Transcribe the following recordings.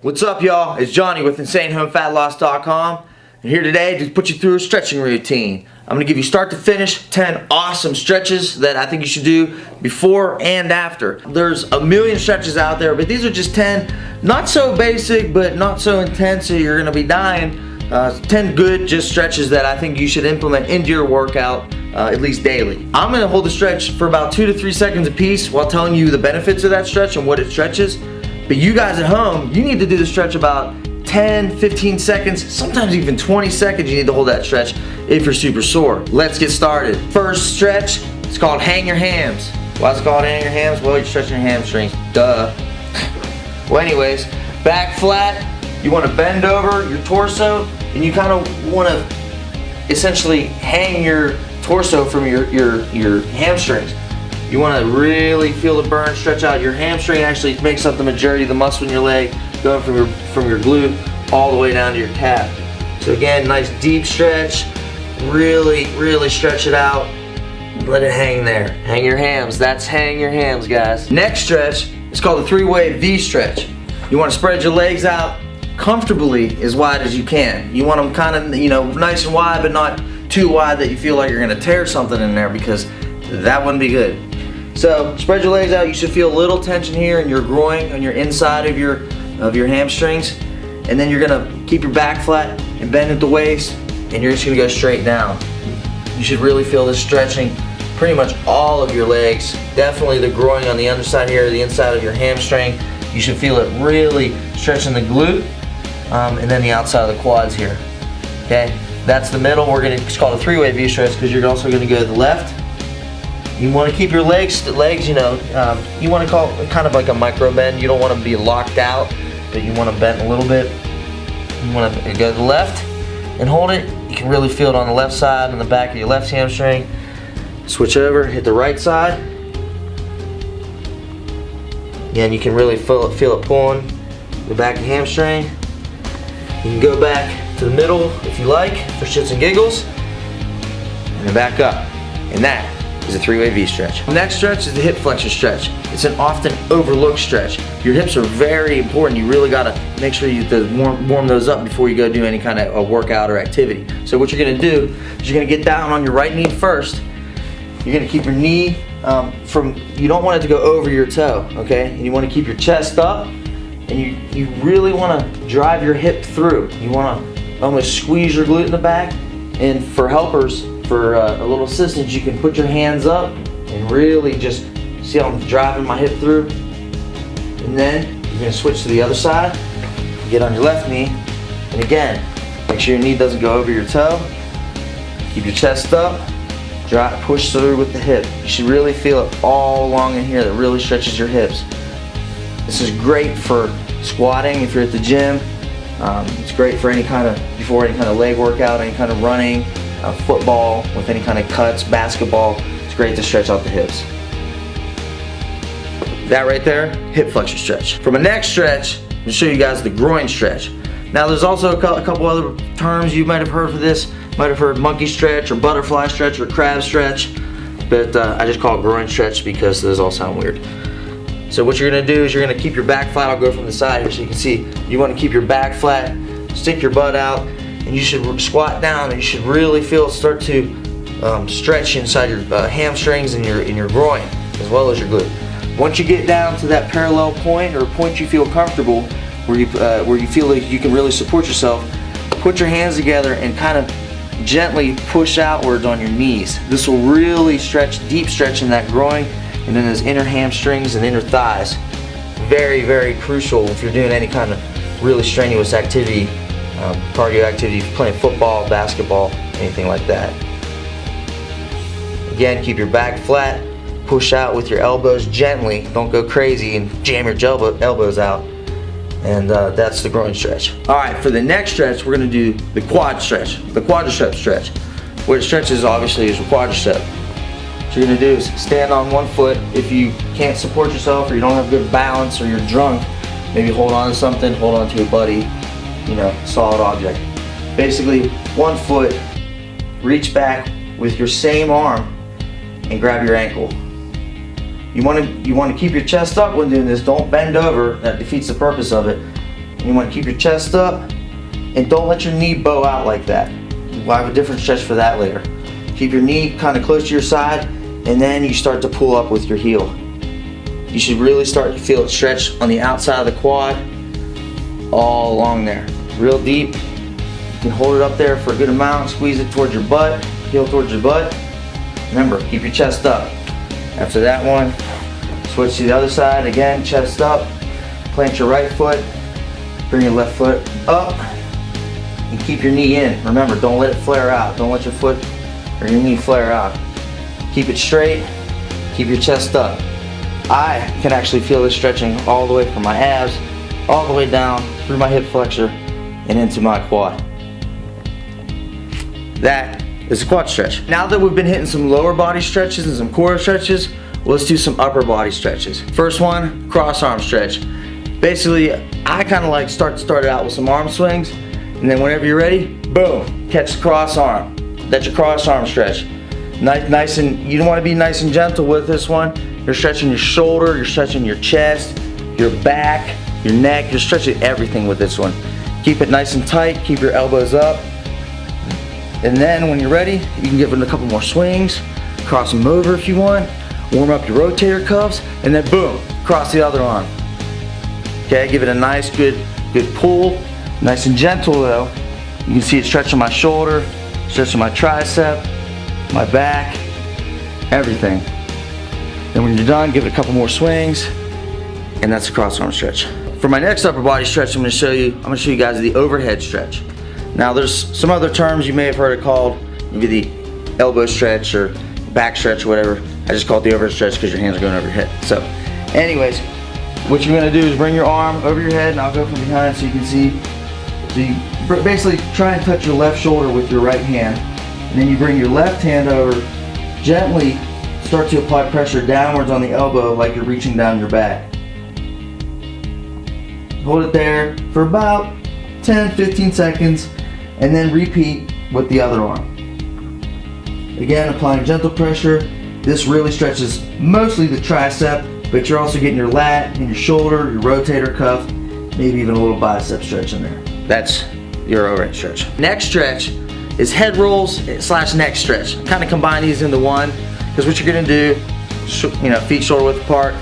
What's up, y'all? It's Johnny with InsaneHomeFatLoss.com, and here today to put you through a stretching routine. I'm going to give you start to finish 10 awesome stretches that I think you should do before and after. There's a million stretches out there, but these are just 10 not so basic but not so intense so you're going to be dying. 10 good just stretches that I think you should implement into your workout at least daily. I'm going to hold the stretch for about 2 to 3 seconds a piece while telling you the benefits of that stretch and what it stretches. But you guys at home, you need to do the stretch about 10, 15 seconds, sometimes even 20 seconds you need to hold that stretch if you're super sore. Let's get started. First stretch, it's called hang your hams. Why is it called hang your hams? Well, you're stretching your hamstrings, duh. Well anyways, back flat, you want to bend over your torso and you kind of want to essentially hang your torso from your hamstrings. You want to really feel the burn, stretch out your hamstring. Actually makes up the majority of the muscle in your leg, going from your glute all the way down to your calf. So again, nice deep stretch. Really stretch it out. Let it hang there. Hang your hams. That's hang your hams, guys. Next stretch is called the three-way V stretch. You want to spread your legs out comfortably as wide as you can. You want them kind of, nice and wide, but not too wide that you feel like you're going to tear something in there, because that wouldn't be good. So spread your legs out. You should feel a little tension here in your groin, on your inside of your hamstrings, and then you're gonna keep your back flat and bend at the waist, and you're just gonna go straight down. You should really feel this stretching pretty much all of your legs. Definitely the groin on the underside here, the inside of your hamstring. You should feel it really stretching the glute, and then the outside of the quads here. Okay, that's the middle. It's called a three-way V stretch because you're also gonna go to the left. You want to keep your legs, you want to call it kind of like a micro bend. You don't want to be locked out, but you want to bend a little bit. You want to go to the left and hold it. You can really feel it on the left side, on the back of your left hamstring. Switch over, hit the right side. Again, you can really feel it pulling the back of the hamstring. You can go back to the middle if you like, for shits and giggles, and then back up. And that is a three-way V stretch. The next stretch is the hip flexor stretch. It's an often overlooked stretch. Your hips are very important. You really gotta make sure you warm those up before you go do any kind of a workout or activity. So what you're gonna do is you're gonna get down on your right knee first. You're gonna keep your knee you don't want it to go over your toe, okay? And you wanna keep your chest up, and you really wanna drive your hip through. You wanna almost squeeze your glute in the back, and for helpers, for a little assistance, you can put your hands up and really just see how I'm driving my hip through. And then you're gonna switch to the other side, get on your left knee, and again, make sure your knee doesn't go over your toe. Keep your chest up, push through with the hip. You should really feel it all along in here. That really stretches your hips. This is great for squatting if you're at the gym. It's great for before any kind of leg workout, any kind of running, football, with any kind of cuts, basketball. It's great to stretch out the hips. That right there, hip flexor stretch. For my next stretch, I'm gonna show you guys the groin stretch. Now there's also a couple other terms you might have heard for this. You might have heard monkey stretch or butterfly stretch or crab stretch, but I just call it groin stretch because those all sound weird. So what you're gonna do is you're gonna keep your back flat. I'll go from the side here so you can see. You wanna keep your back flat, stick your butt out, and you should squat down, and you should really feel it start to stretch inside your hamstrings and your groin, as well as your glute. Once you get down to that parallel point, or a point you feel comfortable, where you feel like you can really support yourself, put your hands together and kind of gently push outwards on your knees. This will really deep stretch in that groin, and then those inner hamstrings and inner thighs. Very crucial if you're doing any kind of really strenuous activity. Cardio activity, playing football, basketball, anything like that. Again, keep your back flat, push out with your elbows gently, don't go crazy and jam your elbows out, and that's the groin stretch. Alright, for the next stretch, we're going to do the quad stretch, the quadricep stretch. What it stretches obviously is your quadricep. What you're going to do is stand on one foot. If you can't support yourself, or you don't have good balance, or you're drunk, maybe hold on to something, hold on to a buddy, solid object. Basically, one foot, reach back with your same arm and grab your ankle. You want to keep your chest up when doing this. Don't bend over. That defeats the purpose of it. You want to keep your chest up, and don't let your knee bow out like that. We'll have a different stretch for that later. Keep your knee kind of close to your side, and then you start to pull up with your heel. You should really start to feel it stretch on the outside of the quad, all along there, real deep. You can hold it up there for a good amount, squeeze it towards your butt, heel towards your butt. Remember, keep your chest up. After that one, switch to the other side, again, chest up, plant your right foot, bring your left foot up, and keep your knee in. Remember, don't let it flare out. Don't let your foot or your knee flare out. Keep it straight, keep your chest up. I can actually feel this stretching all the way from my abs, all the way down through my hip flexor and into my quad. That is a quad stretch. Now that we've been hitting some lower body stretches and some core stretches, let's do some upper body stretches. First one, cross arm stretch. Basically, I kind of like start it out with some arm swings, and then whenever you're ready, boom, catch the cross arm. That's your cross arm stretch. Nice and, you don't want to be nice and gentle with this one. You're stretching your shoulder, you're stretching your chest, your back, your neck, you're stretching everything with this one. Keep it nice and tight, keep your elbows up. And then when you're ready, you can give it a couple more swings, cross them over if you want, warm up your rotator cuffs, and then boom, cross the other arm. Okay, give it a nice, good pull. Nice and gentle though. You can see it stretching my shoulder, stretching my tricep, my back, everything. Then when you're done, give it a couple more swings, and that's a cross arm stretch. For my next upper body stretch, I'm gonna show you guys the overhead stretch. Now there's some other terms you may have heard it called, maybe the elbow stretch or back stretch or whatever. I just call it the overhead stretch because your hands are going over your head. So anyways, what you're gonna do is bring your arm over your head, and I'll go from behind so you can see. So you basically try and touch your left shoulder with your right hand, and then you bring your left hand over, gently start to apply pressure downwards on the elbow like you're reaching down your back. Hold it there for about 10-15 seconds, and then repeat with the other arm. Again, applying gentle pressure. This really stretches mostly the tricep, but you're also getting your lat and your shoulder, your rotator cuff, maybe even a little bicep stretch in there. That's your overhead stretch. Next stretch is head rolls / neck stretch. Kind of combine these into one, because what you're gonna do, feet shoulder width apart.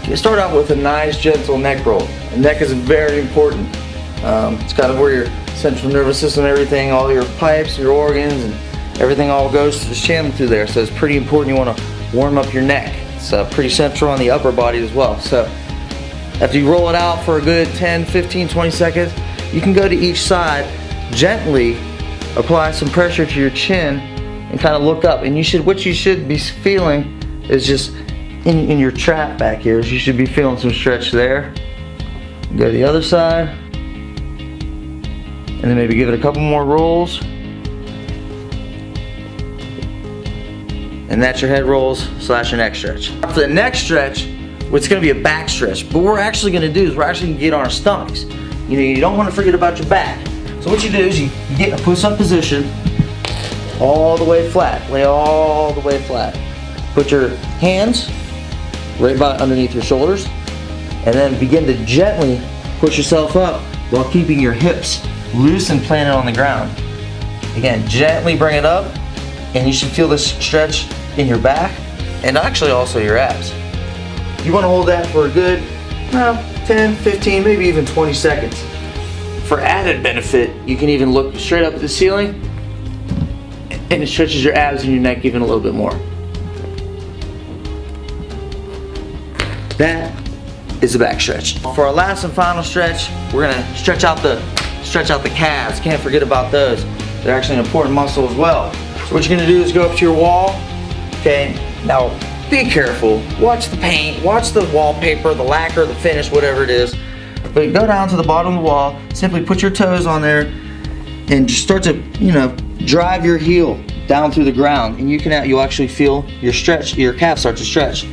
You start out with a nice gentle neck roll. The neck is very important. It's kind of where your central nervous system, everything, all your pipes, your organs, and everything all goes to the channel through there. So it's pretty important. You want to warm up your neck. It's pretty central on the upper body as well. So after you roll it out for a good 10, 15, 20 seconds, you can go to each side, gently apply some pressure to your chin, and kind of look up. And what you should be feeling is just in your trap back here. You should be feeling some stretch there. Go to the other side, and then maybe give it a couple more rolls. And that's your head rolls / your neck stretch. For the neck stretch, it's gonna be a back stretch. But what we're actually gonna do is we're actually gonna get on our stomachs. You don't wanna forget about your back. So what you do is you get in a push-up position, all the way flat, lay all the way flat. Put your hands right about underneath your shoulders, and then begin to gently push yourself up while keeping your hips loose and planted on the ground. Again, gently bring it up, and you should feel this stretch in your back and actually also your abs. You want to hold that for a good 10, 15, maybe even 20 seconds. For added benefit, you can even look straight up at the ceiling, and it stretches your abs and your neck even a little bit more. That is a back stretch. For our last and final stretch, we're gonna stretch out the calves. Can't forget about those. They're actually an important muscle as well. So what you're gonna do is go up to your wall. Okay, now be careful. Watch the paint, watch the wallpaper, the lacquer, the finish, whatever it is. But go down to the bottom of the wall, simply put your toes on there, and just start to, drive your heel down through the ground, and you'll actually feel your calf start to stretch.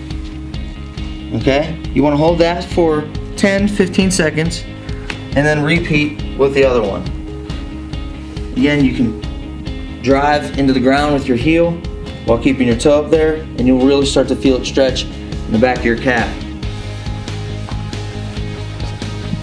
Okay, you want to hold that for 10-15 seconds, and then repeat with the other one. Again, you can drive into the ground with your heel while keeping your toe up there, and you'll really start to feel it stretch in the back of your calf.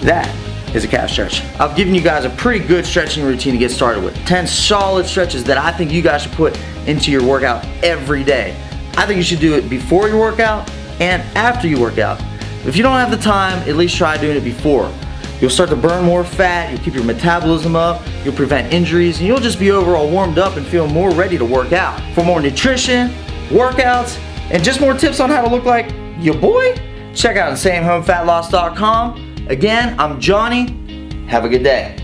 That is a calf stretch. I've given you guys a pretty good stretching routine to get started with. 10 solid stretches that I think you guys should put into your workout every day. I think you should do it before your workout and after you work out. If you don't have the time, at least try doing it before. You'll start to burn more fat, you'll keep your metabolism up, you'll prevent injuries, and you'll just be overall warmed up and feel more ready to work out. For more nutrition, workouts, and just more tips on how to look like your boy, check out InsaneHomeFatLoss.com. Again, I'm Johnny. Have a good day.